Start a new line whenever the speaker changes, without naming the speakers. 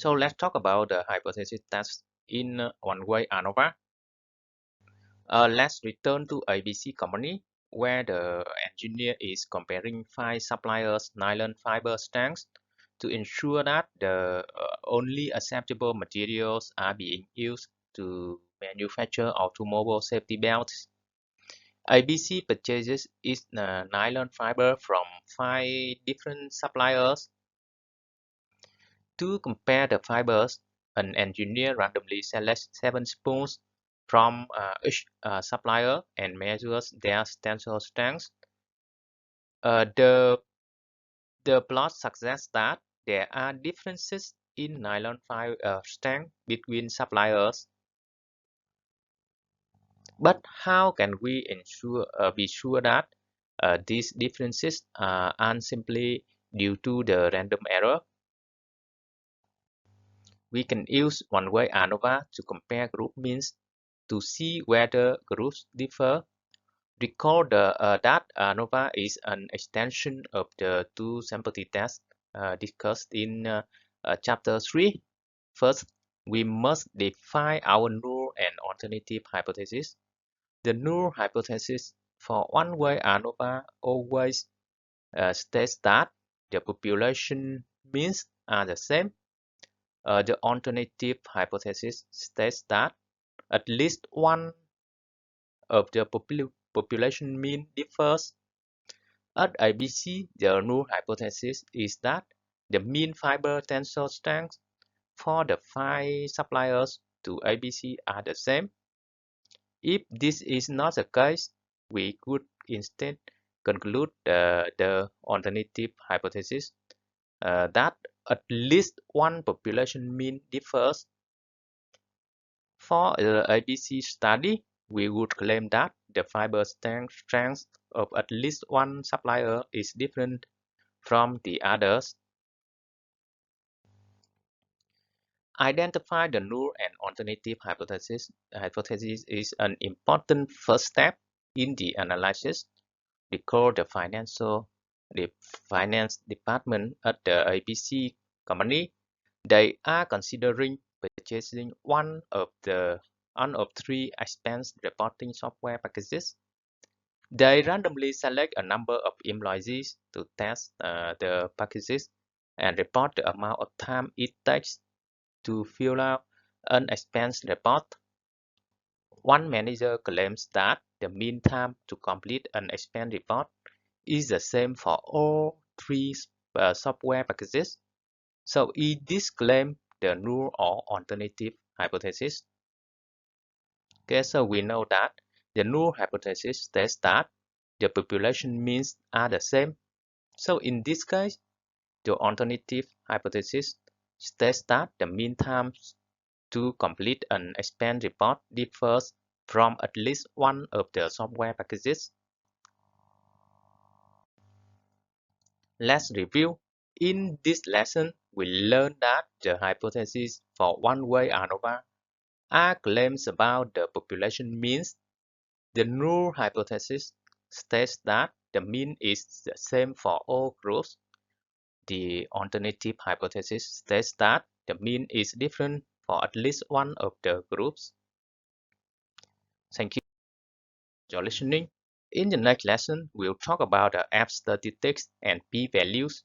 So let's talk about the hypothesis test in one-way ANOVA. Let's return to ABC company, where the engineer is comparing 5 suppliers' nylon fiber strands to ensure that the only acceptable materials are being used to manufacture automobile safety belts. ABC purchases its nylon fiber from 5 different suppliers. To compare the fibers, an engineer randomly selects 7 spools from each supplier and measures their tensile strength. The plot suggests that there are differences in nylon fiber strength between suppliers. But how can we be sure that these differences aren't simply due to the random error? We can use one-way ANOVA to compare group means to see whether groups differ. Recall that ANOVA is an extension of the two-sample t-test discussed in Chapter 3. First, we must define our null and alternative hypothesis. The null hypothesis for one-way ANOVA always states that the population means are the same. The alternative hypothesis states that at least one of the population mean differs. At ABC, the null hypothesis is that the mean fiber tensile strength for the 5 suppliers to ABC are the same. If this is not the case, we could instead conclude the alternative hypothesis that at least one population mean differs. For the ABC study, we would claim that the fiber strength of at least one supplier is different from the others. Identify the null and alternative hypothesis. Hypothesis is an important first step in the analysis. Recall the finance department at the ABC company. They are considering purchasing one of 3 expense reporting software packages. They randomly select a number of employees to test the packages and report the amount of time it takes to fill out an expense report. One manager claims that the mean time to complete an expense report is the same for all 3 software packages. So is this claim the null or alternative hypothesis? Okay, so we know that the null hypothesis states that the population means are the same. So in this case, the alternative hypothesis states that the mean time to complete an expense report differs from at least one of the software packages. Let's review. In this lesson, we learned that the hypotheses for one-way ANOVA are claims about the population means. The null hypothesis states that the mean is the same for all groups. The alternative hypothesis states that the mean is different for at least one of the groups. Thank you for listening. In the next lesson, we'll talk about the F statistics and p-values.